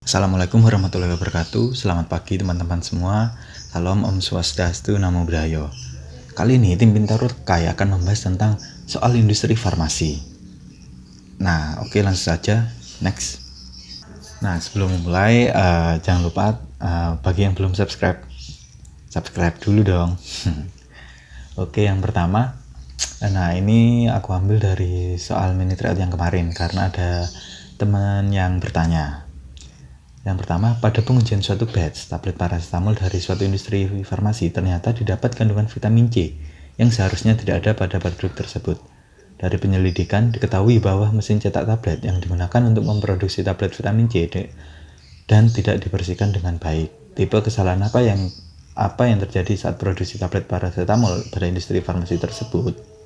Assalamualaikum warahmatullahi wabarakatuh. Selamat pagi teman-teman semua. Salam Om Swastiastu, Namo Buddhaya. Kali ini tim Pintarut Kai akan membahas tentang soal industri farmasi. Nah, oke, langsung saja. Next. Nah, sebelum mulai, jangan lupa bagi yang belum subscribe dulu dong. Oke, yang pertama, nah ini aku ambil dari soal mini thread yang kemarin karena ada teman yang bertanya. Yang pertama, pada pengujian suatu batch tablet paracetamol dari suatu industri farmasi ternyata didapat kandungan vitamin C yang seharusnya tidak ada pada produk tersebut. Dari penyelidikan diketahui bahwa mesin cetak tablet yang digunakan untuk memproduksi tablet vitamin C dan tidak dibersihkan dengan baik. Tipe kesalahan apa yang terjadi saat produksi tablet paracetamol pada industri farmasi tersebut?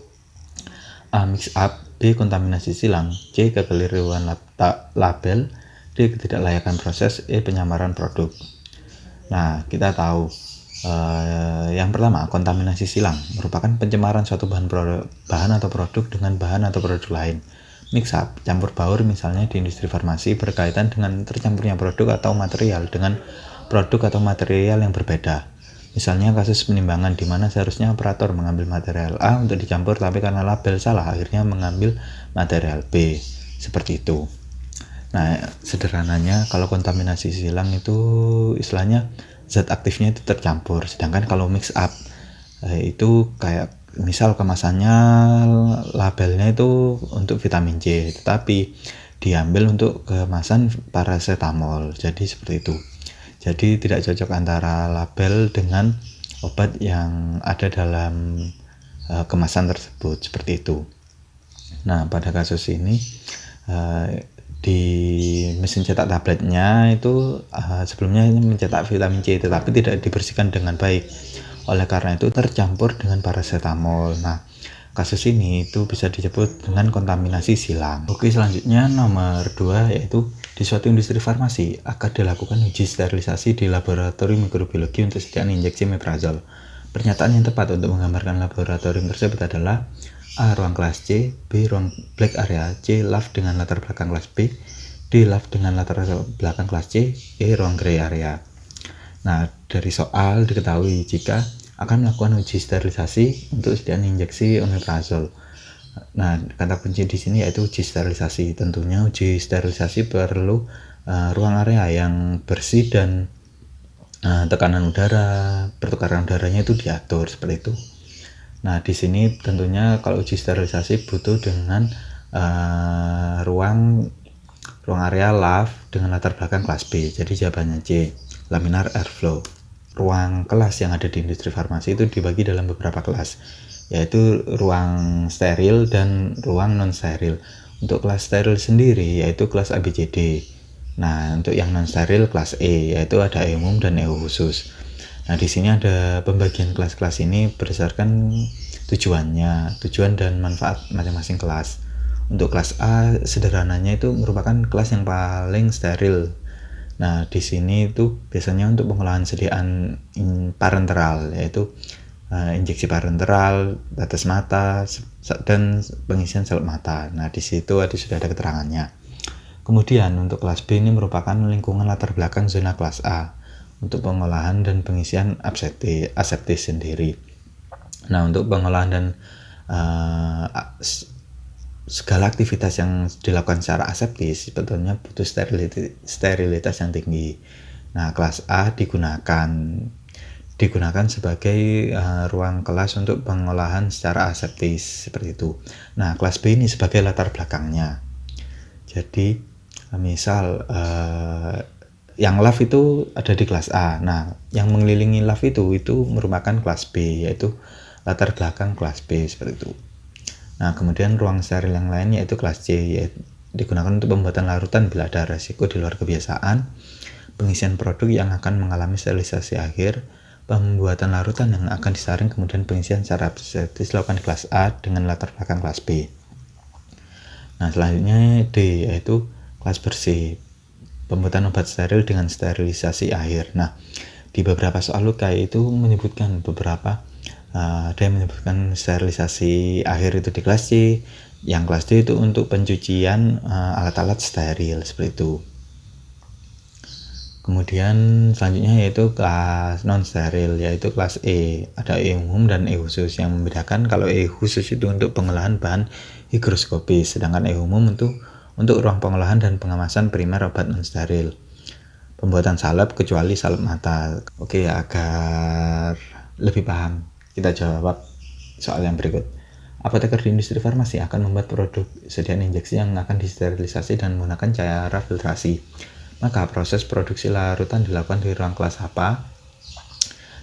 A. Mix up, B. Kontaminasi silang, C. Kekeliruan label, D. Ketidaklayakan proses, E. Penyamaran produk. Nah, kita tahu yang pertama, kontaminasi silang merupakan pencemaran suatu bahan atau produk dengan bahan atau produk lain. Mix up, campur baur misalnya di industri farmasi berkaitan dengan tercampurnya produk atau material dengan produk atau material yang berbeda. Misalnya kasus penimbangan di mana seharusnya operator mengambil material A untuk dicampur tapi karena label salah akhirnya mengambil material B. Seperti itu. Nah, sederhananya kalau kontaminasi silang itu istilahnya zat aktifnya itu tercampur, sedangkan kalau mix up itu kayak misal kemasannya labelnya itu untuk vitamin C tetapi diambil untuk kemasan paracetamol, jadi seperti itu. Jadi tidak cocok antara label dengan obat yang ada dalam kemasan tersebut, seperti itu. Nah, pada kasus ini di mesin cetak tabletnya itu sebelumnya mencetak vitamin C tetapi tidak dibersihkan dengan baik, oleh karena itu tercampur dengan paracetamol. Nah, kasus ini itu bisa disebut dengan kontaminasi silang. Oke, selanjutnya nomor 2 yaitu di suatu industri farmasi akan dilakukan uji sterilisasi di laboratorium mikrobiologi untuk sediaan injeksi meprazol. Pernyataan yang tepat untuk menggambarkan laboratorium tersebut adalah A. Ruang kelas C, B. Ruang black area, C. Lab dengan latar belakang kelas B, D. Lab dengan latar belakang kelas C, E. Ruang gray area. Nah, dari soal diketahui jika akan melakukan uji sterilisasi untuk sediaan injeksi omeprazol. Nah, kata kunci di sini yaitu uji sterilisasi. Tentunya uji sterilisasi perlu ruang area yang bersih dan tekanan udara, pertukaran udaranya itu diatur seperti itu. Nah, di sini tentunya kalau uji sterilisasi butuh dengan ruang area lab dengan latar belakang kelas B. Jadi jawabannya C, laminar airflow. Ruang kelas yang ada di industri farmasi itu dibagi dalam beberapa kelas, yaitu ruang steril dan ruang non steril. Untuk kelas steril sendiri yaitu kelas ABCD. Nah, untuk yang non steril kelas E, yaitu ada E umum dan E khusus. Nah, di sini ada pembagian kelas-kelas ini berdasarkan tujuan dan manfaat masing-masing kelas. Untuk kelas A sederhananya itu merupakan kelas yang paling steril. Nah, di sini itu biasanya untuk pengolahan sediaan parenteral, yaitu injeksi parenteral, tetes mata, dan pengisian sel mata. Nah, di situ sudah ada keterangannya. Kemudian untuk kelas B ini merupakan lingkungan latar belakang zona kelas A untuk pengolahan dan pengisian aseptis sendiri. Nah, untuk pengolahan dan segala aktivitas yang dilakukan secara aseptis sebetulnya butuh sterilitas yang tinggi. Nah, kelas A digunakan sebagai ruang kelas untuk pengolahan secara aseptis seperti itu. Nah, kelas B ini sebagai latar belakangnya. Jadi misal yang lab itu ada di kelas A. Nah, yang mengelilingi lab itu merupakan kelas B, yaitu latar belakang kelas B seperti itu. Nah, kemudian ruang steril yang lain yaitu kelas C, yaitu digunakan untuk pembuatan larutan bila ada resiko di luar kebiasaan, pengisian produk yang akan mengalami sterilisasi akhir, pembuatan larutan yang akan disaring, kemudian pengisian secara aseptis dilakukan di kelas A dengan latar belakang kelas B. Nah, selanjutnya D yaitu kelas bersih, pembuatan obat steril dengan sterilisasi akhir. Nah, di beberapa soal UKAI itu menyebutkan ada yang menyebutkan sterilisasi akhir itu di kelas C, Yang kelas D itu untuk pencucian alat-alat steril seperti itu. Kemudian selanjutnya yaitu kelas non steril, yaitu kelas E. Ada E umum dan E khusus. Yang membedakan kalau E khusus itu untuk pengolahan bahan higroskopis, sedangkan E umum untuk ruang pengolahan dan pengemasan primer obat non steril. Pembuatan salep kecuali salep mata. Oke, agar lebih paham, kita jawab soal yang berikut. Apoteker di industri farmasi akan membuat produk sediaan injeksi yang akan disterilisasi dan menggunakan cara filtrasi. Maka proses produksi larutan dilakukan di ruang kelas apa?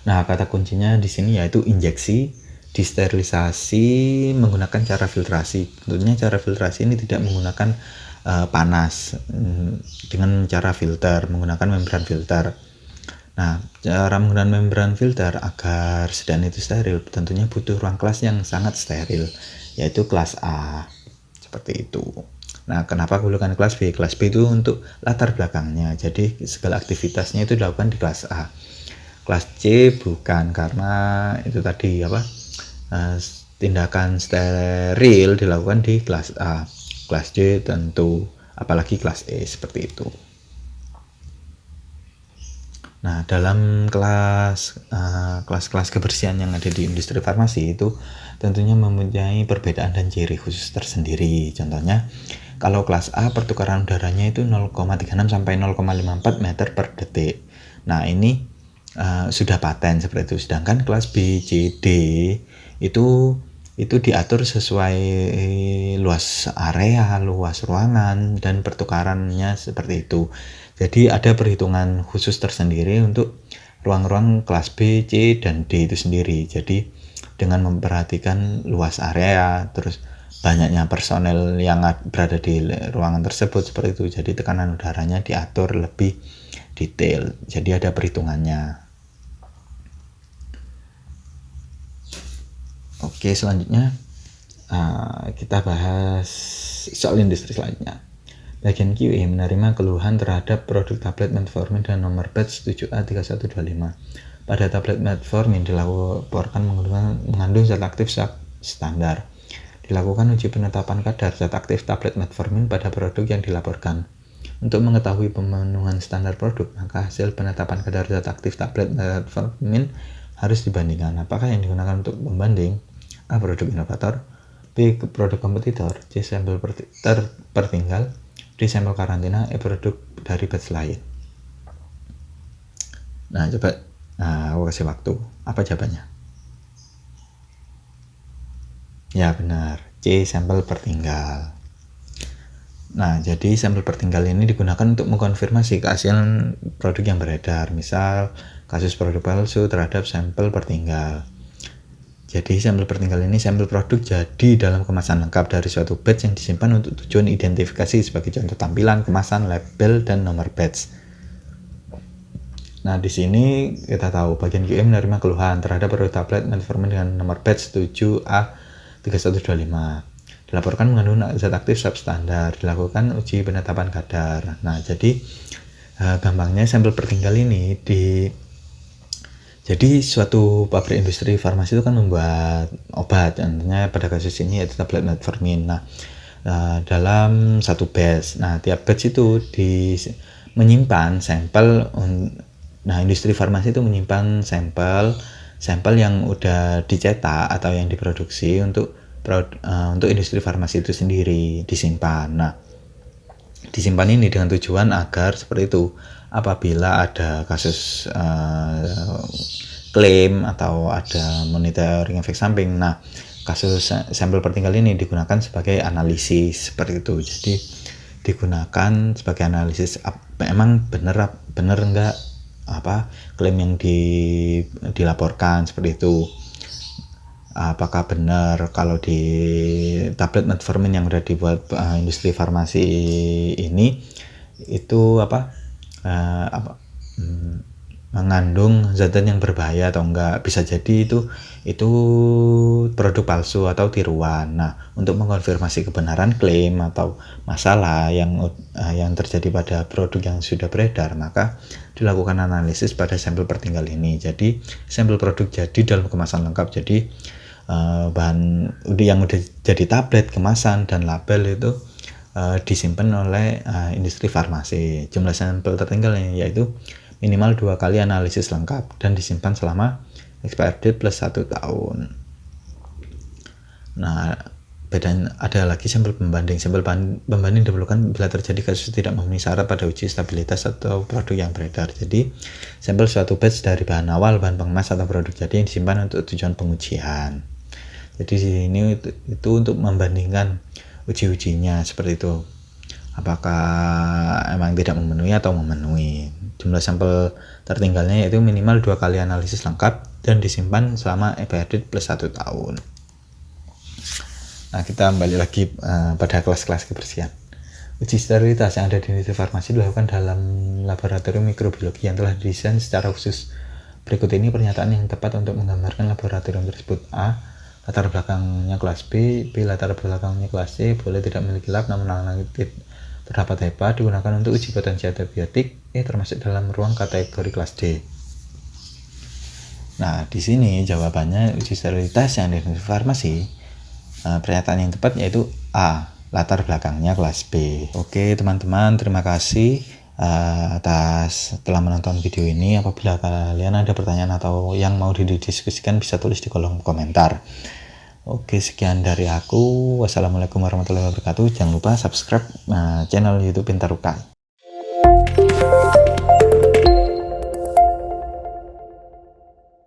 Nah, kata kuncinya di sini yaitu injeksi, disterilisasi menggunakan cara filtrasi. Tentunya cara filtrasi ini tidak menggunakan panas, dengan cara filter, menggunakan membran filter. Nah, cara menggunakan membran filter agar sediaan itu steril tentunya butuh ruang kelas yang sangat steril, yaitu kelas A. Seperti itu. Nah, kenapa gunakan kelas B? Kelas B itu untuk latar belakangnya. Jadi segala aktivitasnya itu dilakukan di kelas A. Kelas C bukan, karena itu tadi tindakan steril dilakukan di kelas A. Kelas D tentu, apalagi kelas E, seperti itu. Nah, dalam kelas-kelas kebersihan yang ada di industri farmasi itu tentunya mempunyai perbedaan dan ciri khusus tersendiri. Contohnya, kalau kelas A pertukaran udaranya itu 0,36 sampai 0,54 meter per detik. Nah, ini sudah paten seperti itu. Sedangkan kelas B, C, D itu diatur sesuai luas area, luas ruangan, dan pertukarannya seperti itu. Jadi ada perhitungan khusus tersendiri untuk ruang-ruang kelas B, C, dan D itu sendiri. Jadi dengan memperhatikan luas area, terus banyaknya personel yang berada di ruangan tersebut seperti itu. Jadi tekanan udaranya diatur lebih detail. Jadi ada perhitungannya. Oke, selanjutnya kita bahas soal industri selanjutnya. Bagian QA menerima keluhan terhadap produk tablet metformin dan nomor batch 7A3125. Pada tablet metformin dilaporkan mengandung zat aktif standar. Dilakukan uji penetapan kadar zat aktif tablet metformin pada produk yang dilaporkan. Untuk mengetahui pemenuhan standar produk, maka hasil penetapan kadar zat aktif tablet metformin harus dibandingkan. Apakah yang digunakan untuk pembanding? A. Produk inovator, B. Produk kompetitor, C. Sampel tertinggal, D. Sampel karantina, E. Produk dari batch lain. Nah, coba aku kasih waktu. Apa jawabannya? Ya, benar. C. Sampel tertinggal. Nah, jadi sampel tertinggal ini digunakan untuk mengkonfirmasi keaslian produk yang beredar. Misal, kasus produk palsu terhadap sampel tertinggal. Jadi sampel tertinggal ini sampel produk jadi dalam kemasan lengkap dari suatu batch yang disimpan untuk tujuan identifikasi sebagai contoh tampilan, kemasan, label, dan nomor batch. Nah, di sini kita tahu bagian QA menerima keluhan terhadap produk tablet metformin dengan nomor batch 7A3125. Dilaporkan mengandung zat aktif substandar. Dilakukan uji penetapan kadar. Nah, jadi gampangnya sampel tertinggal ini jadi suatu pabrik industri farmasi itu kan membuat obat, contohnya pada kasus ini yaitu tablet metformin. Nah, dalam satu batch, nah tiap batch itu menyimpan sampel. Nah, industri farmasi itu menyimpan sampel yang udah dicetak atau yang diproduksi untuk industri farmasi itu sendiri disimpan. Nah, disimpan ini dengan tujuan agar seperti itu, apabila ada kasus klaim atau ada monitoring efek samping, nah kasus sampel tertinggal ini digunakan sebagai analisis seperti itu. Jadi digunakan sebagai analisis memang benar enggak klaim yang dilaporkan seperti itu. Apakah benar kalau di tablet metformin yang sudah dibuat industri farmasi ini itu mengandung zat yang berbahaya atau enggak? Bisa jadi itu produk palsu atau tiruan. Nah, untuk mengkonfirmasi kebenaran klaim atau masalah yang terjadi pada produk yang sudah beredar, maka dilakukan analisis pada sampel tertinggal ini. Jadi sampel produk jadi dalam kemasan lengkap. Jadi bahan yang udah jadi tablet, kemasan, dan label itu disimpan oleh industri farmasi. Jumlah sampel tertinggal yaitu minimal 2 kali analisis lengkap dan disimpan selama expired date plus 1 tahun. Nah, bedanya ada lagi sampel pembanding. Sampel pembanding diperlukan bila terjadi kasus tidak memenuhi syarat pada uji stabilitas atau produk yang beredar. Jadi, sampel suatu batch dari bahan awal, bahan pengemas atau produk jadi yang disimpan untuk tujuan pengujian. Jadi di sini itu untuk membandingkan uji-ujinya seperti itu. Apakah emang tidak memenuhi atau memenuhi. Jumlah sampel tertinggalnya yaitu minimal 2 kali analisis lengkap dan disimpan selama expired plus 1 tahun. Nah, kita kembali lagi pada kelas-kelas kebersihan. Uji sterilitas yang ada di industri farmasi dilakukan dalam laboratorium mikrobiologi yang telah didesain secara khusus. Berikut ini pernyataan yang tepat untuk menggambarkan laboratorium tersebut. A. Latar belakangnya kelas B. B. Latar belakangnya kelas C. Boleh tidak memiliki lab namun terdapat HEPA digunakan untuk uji potensi antibiotik. E. Termasuk dalam ruang kategori kelas D. Nah, di sini jawabannya uji sterilitas yang ada di farmasi. Pernyataan yang tepat yaitu A. Latar belakangnya kelas B. Oke teman-teman, terima kasih atas telah menonton video ini. Apabila kalian ada pertanyaan atau yang mau didiskusikan bisa tulis di kolom komentar. Oke, sekian dari aku. Wassalamualaikum warahmatullahi wabarakatuh. Jangan lupa subscribe channel YouTube Pintar Rukai.